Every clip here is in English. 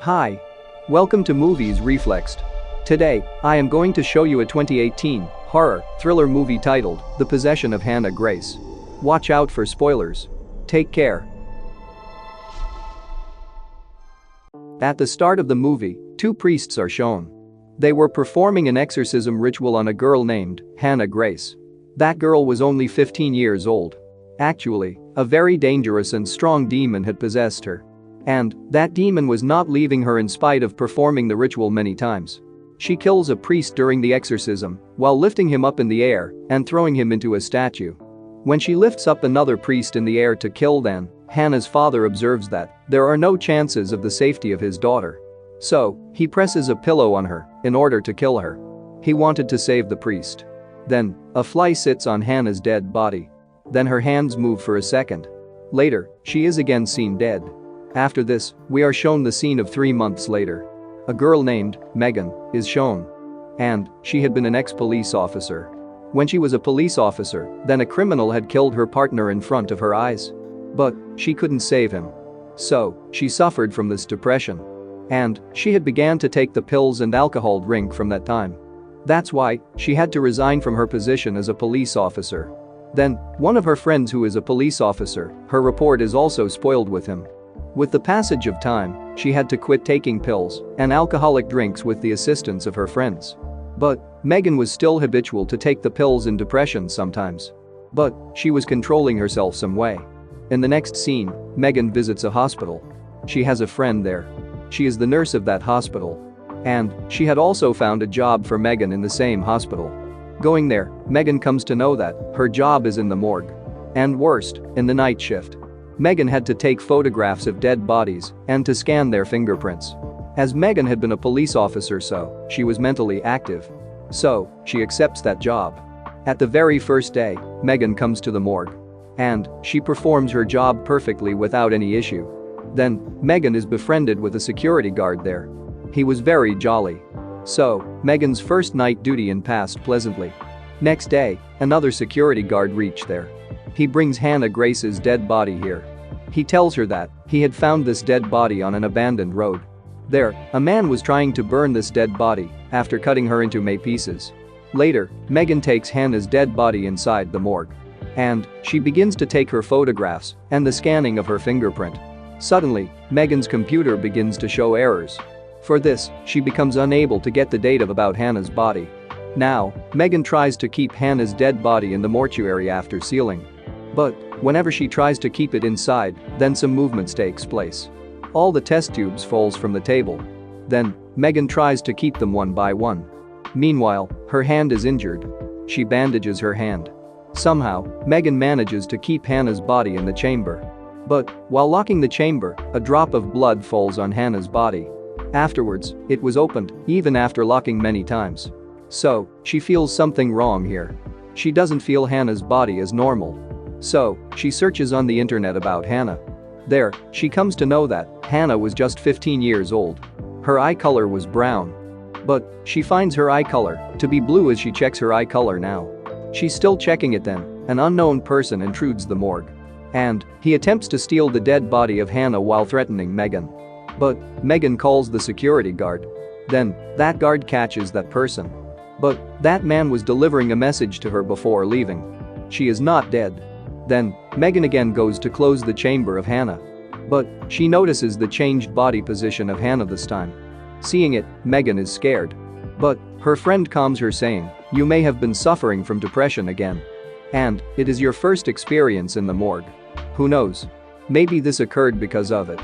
Hi. Welcome to Movies Reflexed. Today, I am going to show you a 2018 horror thriller movie titled The Possession of Hannah Grace. Watch out for spoilers. Take care. At the start of the movie, two priests are shown. They were performing an exorcism ritual on a girl named Hannah Grace. That girl was only 15 years old. Actually, a very dangerous and strong demon had possessed her. And that demon was not leaving her in spite of performing the ritual many times. She kills a priest during the exorcism while lifting him up in the air and throwing him into a statue. When she lifts up another priest in the air to kill them, Hannah's father observes that there are no chances of the safety of his daughter. So, he presses a pillow on her in order to kill her. He wanted to save the priest. Then, a fly sits on Hannah's dead body. Then her hands move for a second. Later, she is again seen dead. After this, we are shown the scene of 3 months later. A girl named Megan is shown. And she had been an ex-police officer. When she was a police officer, then a criminal had killed her partner in front of her eyes. But she couldn't save him. So, she suffered from this depression. And she had began to take the pills and alcohol drink from that time. That's why she had to resign from her position as a police officer. Then, one of her friends who is a police officer, her report is also spoiled with him. With the passage of time, she had to quit taking pills and alcoholic drinks with the assistance of her friends. But Megan was still habitual to take the pills in depression sometimes. But she was controlling herself some way. In the next scene, Megan visits a hospital. She has a friend there. She is the nurse of that hospital. And she had also found a job for Megan in the same hospital. Going there, Megan comes to know that her job is in the morgue. And worst, in the night shift. Megan had to take photographs of dead bodies and to scan their fingerprints. As Megan had been a police officer, so she was mentally active. So, she accepts that job. At the very first day, Megan comes to the morgue. And she performs her job perfectly without any issue. Then, Megan is befriended with a security guard there. He was very jolly. So, Megan's first night duty passed pleasantly. Next day, another security guard reached there. He brings Hannah Grace's dead body here. He tells her that he had found this dead body on an abandoned road. There, a man was trying to burn this dead body after cutting her into pieces. Later, Megan takes Hannah's dead body inside the morgue. And she begins to take her photographs and the scanning of her fingerprint. Suddenly, Megan's computer begins to show errors. For this, she becomes unable to get the data about Hannah's body. Now, Megan tries to keep Hannah's dead body in the mortuary after sealing. But whenever she tries to keep it inside, then some movements takes place. All the test tubes falls from the table. Then, Megan tries to keep them one by one. Meanwhile, her hand is injured. She bandages her hand. Somehow, Megan manages to keep Hannah's body in the chamber. But while locking the chamber, a drop of blood falls on Hannah's body. Afterwards, it was opened, even after locking many times. So, she feels something wrong here. She doesn't feel Hannah's body as normal. So, she searches on the internet about Hannah. There, she comes to know that Hannah was just 15 years old. Her eye color was brown. But she finds her eye color to be blue as she checks her eye color now. She's still checking it then, an unknown person intrudes the morgue. And he attempts to steal the dead body of Hannah while threatening Megan. But Megan calls the security guard. Then, that guard catches that person. But that man was delivering a message to her before leaving. She is not dead. Then, Megan again goes to close the chamber of Hannah. But she notices the changed body position of Hannah this time. Seeing it, Megan is scared. But her friend calms her saying, "You may have been suffering from depression again. And it is your first experience in the morgue. Who knows? Maybe this occurred because of it."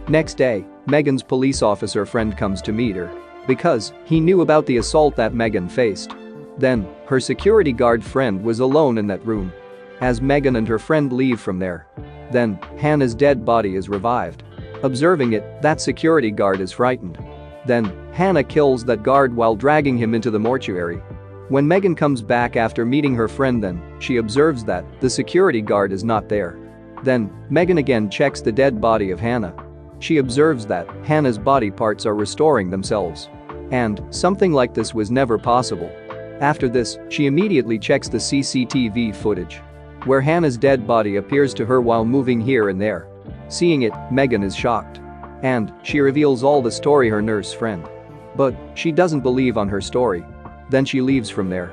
Next day, Megan's police officer friend comes to meet her. Because he knew about the assault that Megan faced. Then, her security guard friend was alone in that room. As Megan and her friend leave from there. Then, Hannah's dead body is revived. Observing it, that security guard is frightened. Then, Hannah kills that guard while dragging him into the mortuary. When Megan comes back after meeting her friend, then she observes that the security guard is not there. Then, Megan again checks the dead body of Hannah. She observes that Hannah's body parts are restoring themselves. And something like this was never possible. After this, she immediately checks the CCTV footage, where Hannah's dead body appears to her while moving here and there. Seeing it, Megan is shocked. And she reveals all the story her nurse friend. But she doesn't believe on her story. Then she leaves from there.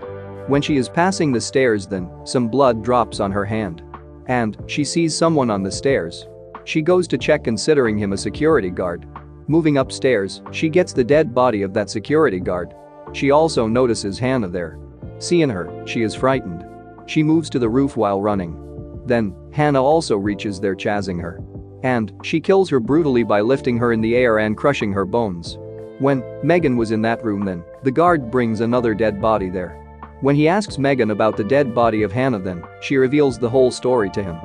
When she is passing the stairs, then some blood drops on her hand. And she sees someone on the stairs. She goes to check, considering him a security guard. Moving upstairs, she gets the dead body of that security guard. She also notices Hannah there. Seeing her, she is frightened. She moves to the roof while running. Then, Hannah also reaches there, chasing her. And she kills her brutally by lifting her in the air and crushing her bones. When Megan was in that room, then the guard brings another dead body there. When he asks Megan about the dead body of Hannah, then she reveals the whole story to him.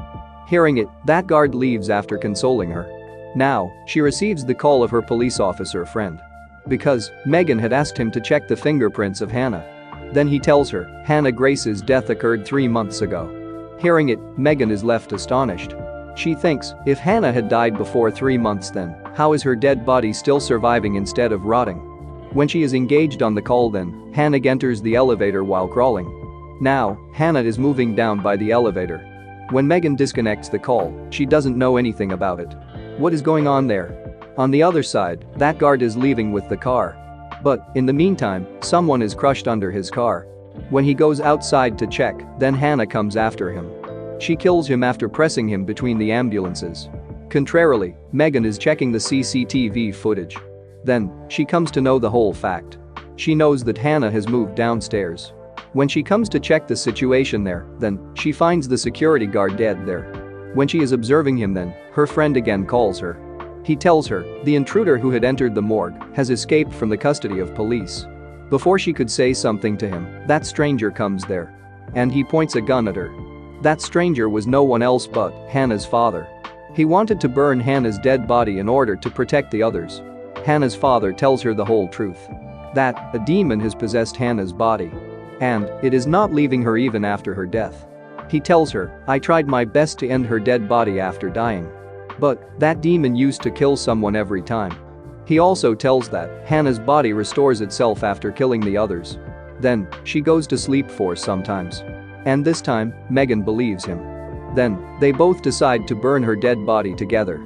Hearing it, that guard leaves after consoling her. Now, she receives the call of her police officer friend. Because Megan had asked him to check the fingerprints of Hannah. Then he tells her Hannah Grace's death occurred 3 months ago. Hearing it, Megan is left astonished. She thinks, if Hannah had died before 3 months, then how is her dead body still surviving instead of rotting? When she is engaged on the call, then Hannah enters the elevator while crawling. Now, Hannah is moving down by the elevator. When Megan disconnects the call, she doesn't know anything about it. What is going on there? On the other side, that guard is leaving with the car. But in the meantime, someone is crushed under his car. When he goes outside to check, then Hannah comes after him. She kills him after pressing him between the ambulances. Contrarily, Megan is checking the CCTV footage. Then, she comes to know the whole fact. She knows that Hannah has moved downstairs. When she comes to check the situation there, then she finds the security guard dead there. When she is observing him, then her friend again calls her. He tells her the intruder who had entered the morgue has escaped from the custody of police. Before she could say something to him, that stranger comes there. And he points a gun at her. That stranger was no one else but Hannah's father. He wanted to burn Hannah's dead body in order to protect the others. Hannah's father tells her the whole truth. That a demon has possessed Hannah's body. And it is not leaving her even after her death. He tells her, I tried my best to end her dead body after dying. But that demon used to kill someone every time. He also tells that Hannah's body restores itself after killing the others. Then, she goes to sleep for sometimes. And this time, Megan believes him. Then, they both decide to burn her dead body together.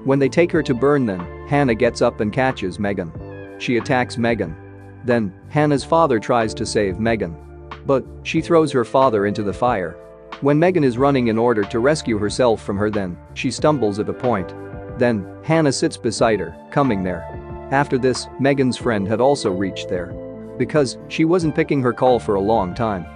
When they take her to burn, then Hannah gets up and catches Megan. She attacks Megan. Then, Hannah's father tries to save Megan. But she throws her father into the fire. When Megan is running in order to rescue herself from her, then she stumbles at a point. Then, Hannah sits beside her, coming there. After this, Megan's friend had also reached there. Because she wasn't picking her call for a long time.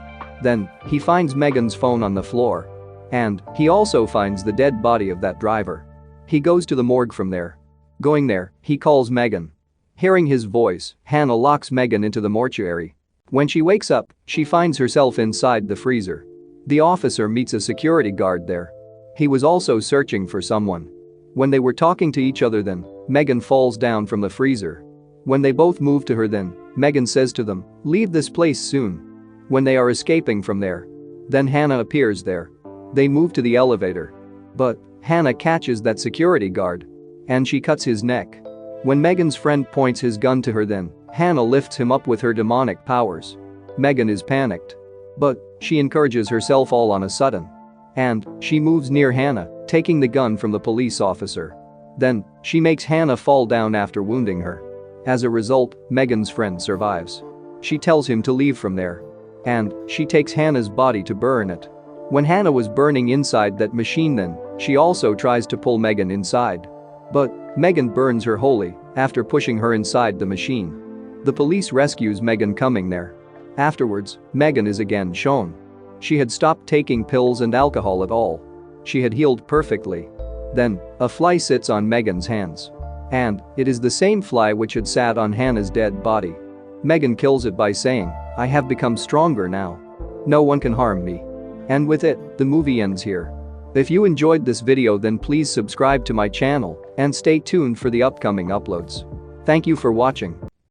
Then, he finds Megan's phone on the floor. And he also finds the dead body of that driver. He goes to the morgue from there. Going there, he calls Megan. Hearing his voice, Hannah locks Megan into the mortuary. When she wakes up, she finds herself inside the freezer. The officer meets a security guard there. He was also searching for someone. When they were talking to each other, then Megan falls down from the freezer. When they both move to her, then Megan says to them, leave this place soon. When they are escaping from there, then Hannah appears there. They move to the elevator. But Hannah catches that security guard. And she cuts his neck. When Megan's friend points his gun to her, then Hannah lifts him up with her demonic powers. Megan is panicked. But she encourages herself all on a sudden. And she moves near Hannah, taking the gun from the police officer. Then she makes Hannah fall down after wounding her. As a result, Megan's friend survives. She tells him to leave from there. And she takes Hannah's body to burn it. When Hannah was burning inside that machine, then she also tries to pull Megan inside. But Megan burns her wholly after pushing her inside the machine. The police rescues Megan coming there. Afterwards, Megan is again shown. She had stopped taking pills and alcohol at all. She had healed perfectly. Then, a fly sits on Megan's hands. And it is the same fly which had sat on Hannah's dead body. Megan kills it by saying, I have become stronger now. No one can harm me. And with it, the movie ends here. If you enjoyed this video, then please subscribe to my channel and stay tuned for the upcoming uploads. Thank you for watching.